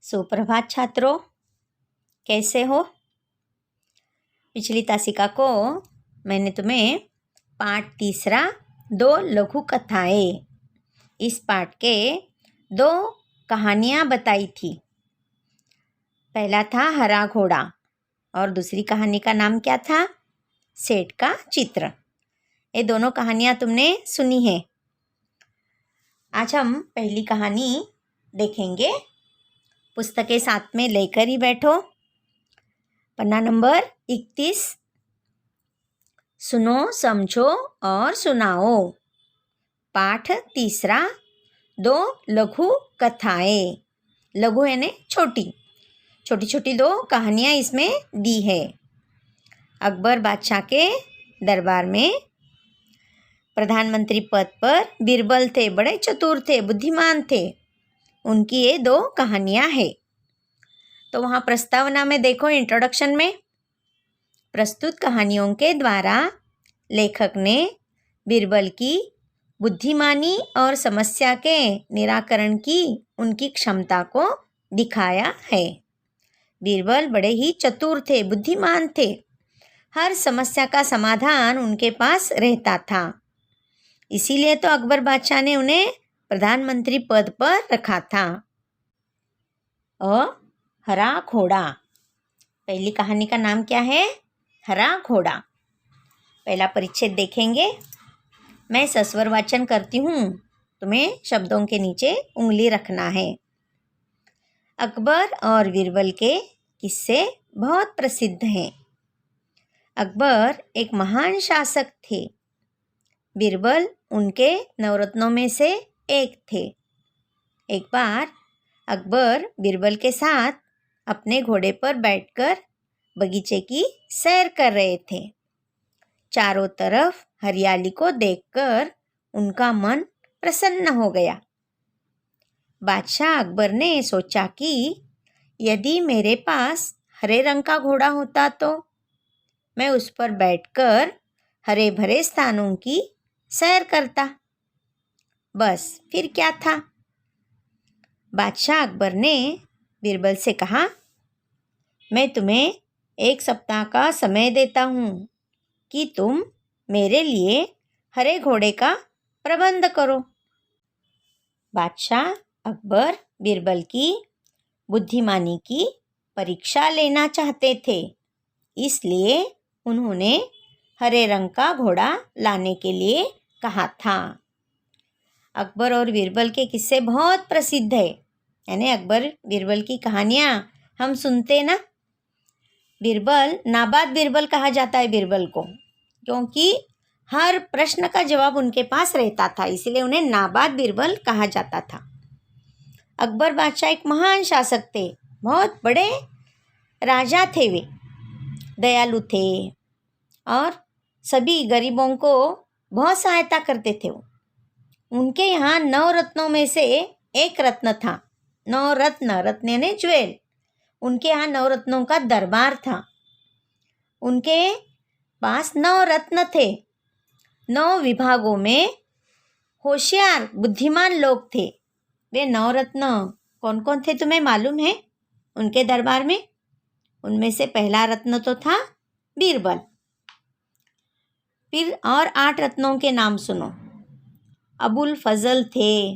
सुप्रभात छात्रों, कैसे हो। पिछली तासिका को मैंने तुम्हें पाठ तीसरा 2 लघु कथाएं, इस पाठ के 2 कहानियाँ बताई थी। पहला था हरा घोड़ा और दूसरी कहानी का नाम क्या था, सेठ का चित्र। ये दोनों कहानियाँ तुमने सुनी है। आज हम पहली कहानी देखेंगे। पुस्तकें साथ में लेकर ही बैठो। पन्ना नंबर 31। सुनो, समझो और सुनाओ। पाठ तीसरा 2 लघु कथाएं। लघु यानी छोटी छोटी 2 कहानियाँ इसमें दी है। अकबर बादशाह के दरबार में प्रधानमंत्री पद पर बीरबल थे। बड़े चतुर थे, बुद्धिमान थे। उनकी ये 2 कहानियाँ हैं। तो वहाँ प्रस्तावना में देखो, इंट्रोडक्शन में प्रस्तुत कहानियों के द्वारा लेखक ने बीरबल की बुद्धिमानी और समस्या के निराकरण की उनकी क्षमता को दिखाया है। बीरबल बड़े ही चतुर थे, बुद्धिमान थे। हर समस्या का समाधान उनके पास रहता था। इसीलिए तो अकबर बादशाह ने उन्हें प्रधानमंत्री पद पर रखा था। हरा घोड़ा। पहली कहानी का नाम क्या है, हरा घोड़ा। पहला परिच्छेद देखेंगे। मैं सस्वर वाचन करती हूँ, तुम्हें शब्दों के नीचे उंगली रखना है। अकबर और बीरबल के किस्से बहुत प्रसिद्ध हैं। अकबर एक महान शासक थे। बीरबल उनके नवरत्नों में से एक थे। एक बार अकबर बीरबल के साथ अपने घोड़े पर बैठकर बगीचे की सैर कर रहे थे। चारों तरफ हरियाली को देखकर उनका मन प्रसन्न हो गया। बादशाह अकबर ने सोचा कि यदि मेरे पास हरे रंग का घोड़ा होता तो मैं उस पर बैठकर हरे भरे स्थानों की सैर करता। बस फिर क्या था। बादशाह अकबर ने बीरबल से कहा, मैं तुम्हें 1 सप्ताह का समय देता हूँ कि तुम मेरे लिए हरे घोड़े का प्रबंध करो। बादशाह अकबर बीरबल की बुद्धिमानी की परीक्षा लेना चाहते थे, इसलिए उन्होंने हरे रंग का घोड़ा लाने के लिए कहा था। अकबर और बीरबल के किस्से बहुत प्रसिद्ध है, यानी अकबर बीरबल की कहानियाँ हम सुनते ना। बीरबल, नाबाद बीरबल कहा जाता है बीरबल को, क्योंकि हर प्रश्न का जवाब उनके पास रहता था, इसलिए उन्हें नाबाद बीरबल कहा जाता था। अकबर बादशाह एक महान शासक थे, बहुत बड़े राजा थे। वे दयालु थे और सभी गरीबों को बहुत सहायता करते थे। उनके यहाँ 9 रत्नों में से एक रत्न था। 9 रत्न, रत्न यानी ज्वेल। उनके यहाँ 9 रत्नों का दरबार था। उनके पास 9 रत्न थे। 9 विभागों में होशियार बुद्धिमान लोग थे। वे 9 रत्न कौन कौन थे तुम्हें मालूम है उनके दरबार में? उनमें से पहला रत्न तो था बीरबल। फिर और 8 रत्नों के नाम सुनो। अबुल फजल थे,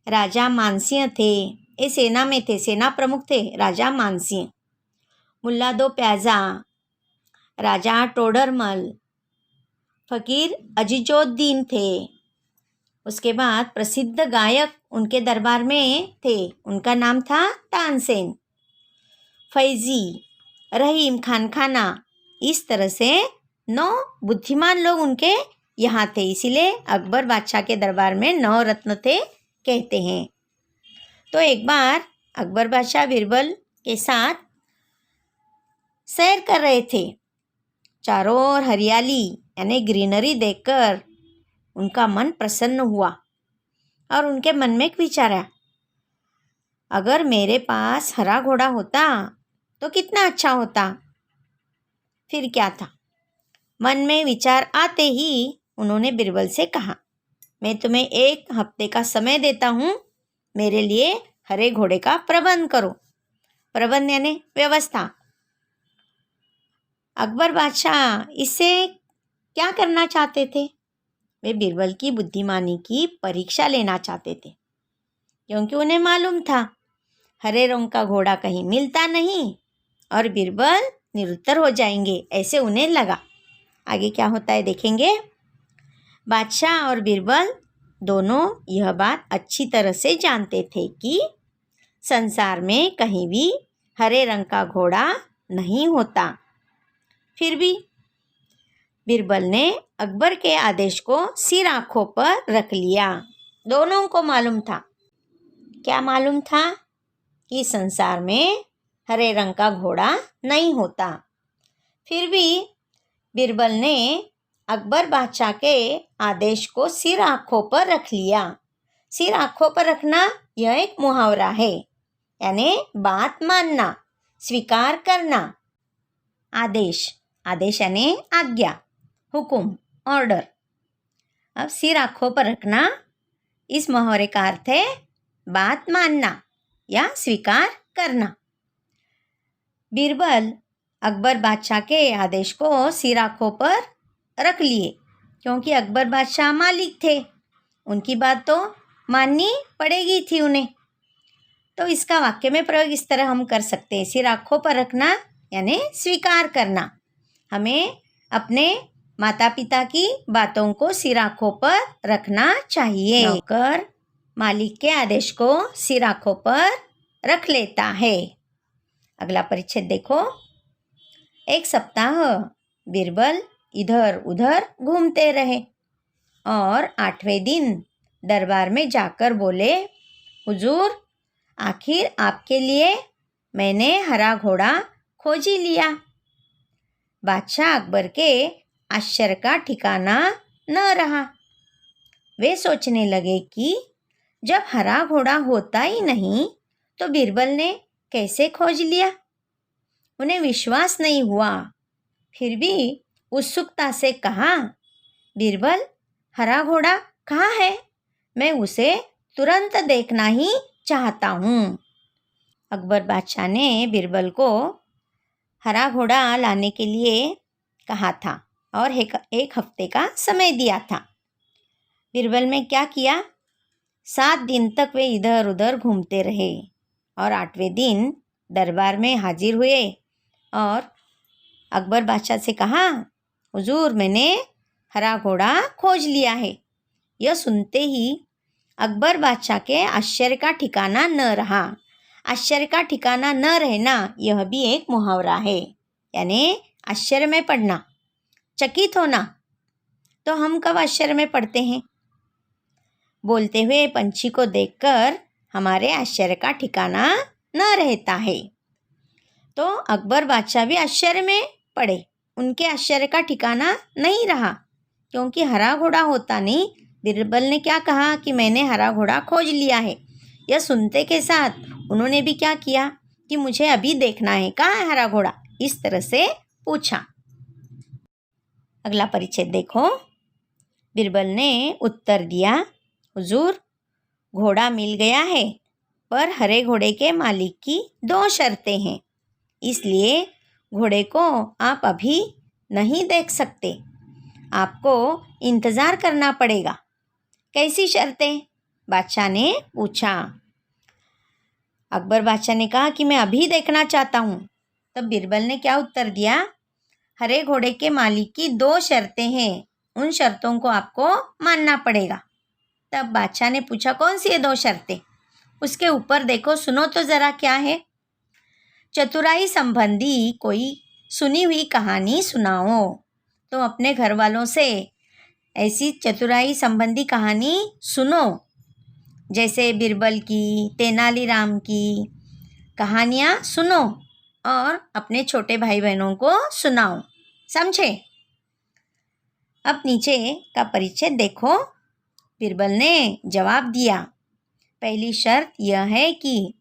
राजा मानसिंह थे, ये सेना में थे, सेना प्रमुख थे राजा मानसिंह। मुल्ला दो प्याजा, राजा टोडरमल, फ़कीर अजीजुद्दीन थे। उसके बाद प्रसिद्ध गायक उनके दरबार में थे, उनका नाम था तानसेन, फैज़ी, रहीम खान खाना। इस तरह से 9 बुद्धिमान लोग उनके यहाँ थे, इसीलिए अकबर बादशाह के दरबार में 9 रत्न थे कहते हैं। तो एक बार अकबर बादशाह बीरबल के साथ सैर कर रहे थे। चारों ओर हरियाली यानी ग्रीनरी देखकर उनका मन प्रसन्न हुआ और उनके मन में एक विचार आया, अगर मेरे पास हरा घोड़ा होता तो कितना अच्छा होता। फिर क्या था, मन में विचार आते ही उन्होंने बीरबल से कहा, मैं तुम्हें 1 हफ्ते का समय देता हूँ, मेरे लिए हरे घोड़े का प्रबंध करो। प्रबंध यानी व्यवस्था। अकबर बादशाह इससे क्या करना चाहते थे? वे बीरबल की बुद्धिमानी की परीक्षा लेना चाहते थे, क्योंकि उन्हें मालूम था हरे रंग का घोड़ा कहीं मिलता नहीं और बीरबल निरुत्तर हो जाएंगे, ऐसे उन्हें लगा। आगे क्या होता है देखेंगे। बादशाह और बीरबल दोनों यह बात अच्छी तरह से जानते थे कि संसार में कहीं भी हरे रंग का घोड़ा नहीं होता। फिर भी बीरबल ने अकबर के आदेश को सिर आंखों पर रख लिया। दोनों को मालूम था, क्या मालूम था? कि संसार में हरे रंग का घोड़ा नहीं होता। फिर भी बीरबल ने अकबर बादशाह के आदेश को सिर आंखों पर रख लिया। सिर आंखों पर रखना यह एक मुहावरा है, यानी बात मानना, स्वीकार करना। आदेश, आदेश यानी आज्ञा, हुकुम, ऑर्डर। अब सिर आंखों पर रखना, इस मुहावरे का अर्थ है बात मानना या स्वीकार करना। बीरबल अकबर बादशाह के आदेश को सिर आंखों पर रख लिए, क्योंकि अकबर बादशाह मालिक थे, उनकी बात तो माननी पड़ेगी थी उन्हें। तो इसका वाक्य में प्रयोग इस तरह हम कर सकते हैं, सिर आंखों पर रखना यानी स्वीकार करना। हमें अपने माता पिता की बातों को सिर आंखों पर रखना चाहिए। नौकर मालिक के आदेश को सिर आंखों पर रख लेता है। अगला परिच्छेद देखो। एक सप्ताह बीरबल इधर उधर घूमते रहे और 8वें दिन दरबार में जाकर बोले, हुजूर, आखिर आपके लिए मैंने हरा घोड़ा खोज ही लिया। बादशाह अकबर के आश्चर्य का ठिकाना न रहा। वे सोचने लगे कि जब हरा घोड़ा होता ही नहीं तो बीरबल ने कैसे खोज लिया। उन्हें विश्वास नहीं हुआ। फिर भी उत्सुकता से कहा, बीरबल, हरा घोड़ा कहाँ है? मैं उसे तुरंत देखना ही चाहता हूँ। अकबर बादशाह ने बीरबल को हरा घोड़ा लाने के लिए कहा था और एक हफ्ते का समय दिया था। बीरबल ने क्या किया? 7 दिन तक वे इधर उधर घूमते रहे और 8वें दिन दरबार में हाजिर हुए और अकबर बादशाह से कहा, हुजूर, मैंने हरा घोड़ा खोज लिया है। यह सुनते ही अकबर बादशाह के आश्चर्य का ठिकाना न रहा। आश्चर्य का ठिकाना न रहना यह भी एक मुहावरा है, यानी आश्चर्य में पड़ना, चकित होना। तो हम कब आश्चर्य में पड़ते हैं? बोलते हुए पंछी को देखकर हमारे आश्चर्य का ठिकाना न रहता है। तो अकबर बादशाह भी आश्चर्य में पड़े, उनके आश्चर्य का ठिकाना नहीं रहा, क्योंकि हरा घोड़ा होता नहीं। बीरबल ने क्या कहा कि मैंने हरा घोड़ा खोज लिया है। यह सुनते के साथ उन्होंने भी क्या किया कि मुझे अभी देखना है, कहाँ है हरा घोड़ा, इस तरह से पूछा। अगला परिच्छेद देखो। बीरबल ने उत्तर दिया, हुजूर, घोड़ा मिल गया है, पर हरे घोड़े के मालिक की 2 शर्तें हैं, इसलिए घोड़े को आप अभी नहीं देख सकते, आपको इंतज़ार करना पड़ेगा। कैसी शर्तें? बादशाह ने पूछा। अकबर बादशाह ने कहा कि मैं अभी देखना चाहता हूँ। तब बीरबल ने क्या उत्तर दिया? हरे घोड़े के मालिक की 2 शर्तें हैं, उन शर्तों को आपको मानना पड़ेगा। तब बादशाह ने पूछा, कौन सी ये 2 शर्तें? उसके ऊपर देखो, सुनो तो ज़रा क्या है। चतुराई संबंधी कोई सुनी हुई कहानी सुनाओ। तो अपने घर वालों से ऐसी चतुराई संबंधी कहानी सुनो, जैसे बीरबल की, तेनालीराम की कहानियाँ सुनो और अपने छोटे भाई बहनों को सुनाओ, समझे? अब नीचे का परिच्छेद देखो। बीरबल ने जवाब दिया, पहली शर्त यह है कि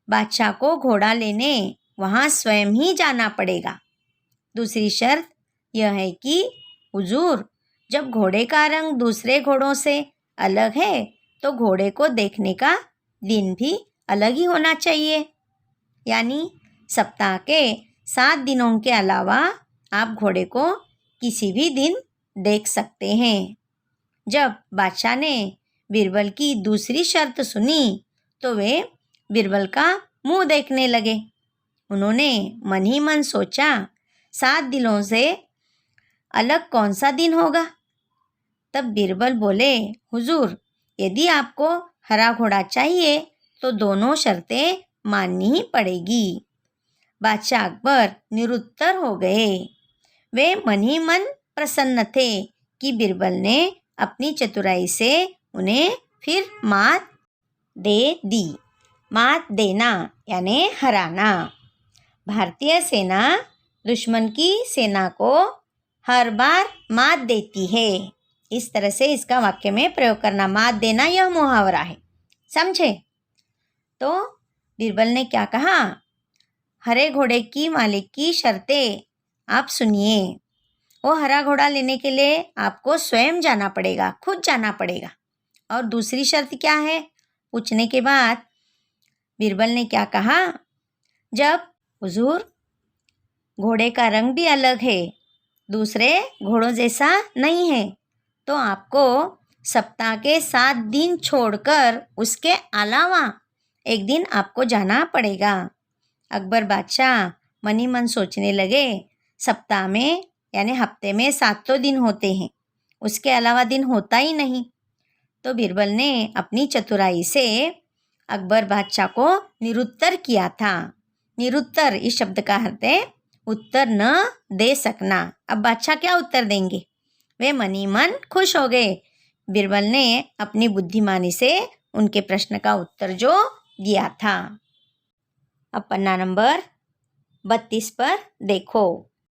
बादशाह को घोड़ा लेने वहाँ स्वयं ही जाना पड़ेगा। दूसरी शर्त यह है कि हुजूर, जब घोड़े का रंग दूसरे घोड़ों से अलग है तो घोड़े को देखने का दिन भी अलग ही होना चाहिए। यानी सप्ताह के 7 दिनों के अलावा आप घोड़े को किसी भी दिन देख सकते हैं। जब बादशाह ने बीरबल की दूसरी शर्त सुनी तो वे बीरबल का मुंह देखने लगे। उन्होंने मन ही मन सोचा, 7 दिनों से अलग कौन सा दिन होगा। तब बीरबल बोले, हुजूर, यदि आपको हरा घोड़ा चाहिए तो दोनों शर्तें माननी ही पड़ेगी। बादशाह अकबर निरुत्तर हो गए। वे मन ही मन प्रसन्न थे कि बीरबल ने अपनी चतुराई से उन्हें फिर मात दे दी। मात देना यानी हराना। भारतीय सेना दुश्मन की सेना को हर बार मात देती है। इस तरह से इसका वाक्य में प्रयोग करना। मात देना यह मुहावरा है, समझे। तो बीरबल ने क्या कहा, हरे घोड़े की मालिक की शर्तें आप सुनिए। वो हरा घोड़ा लेने के लिए आपको स्वयं जाना पड़ेगा, खुद जाना पड़ेगा। और दूसरी शर्त क्या है पूछने के बाद बीरबल ने क्या कहा, जब हुजूर घोड़े का रंग भी अलग है, दूसरे घोड़ों जैसा नहीं है, तो आपको सप्ताह के 7 दिन छोड़कर उसके अलावा एक दिन आपको जाना पड़ेगा। अकबर बादशाह मन ही मन सोचने लगे, सप्ताह में यानी हफ्ते में 7 दिन होते हैं, उसके अलावा दिन होता ही नहीं। तो बीरबल ने अपनी चतुराई से अकबर बादशाह को निरुत्तर किया था। निरुत्तर इस शब्द का अर्थ है उत्तर न दे सकना। अब बादशाह क्या उत्तर देंगे। वे मन ही मन खुश हो गए। बीरबल ने अपनी बुद्धिमानी से उनके प्रश्न का उत्तर जो दिया था। अब पन्ना नंबर 32 पर देखो।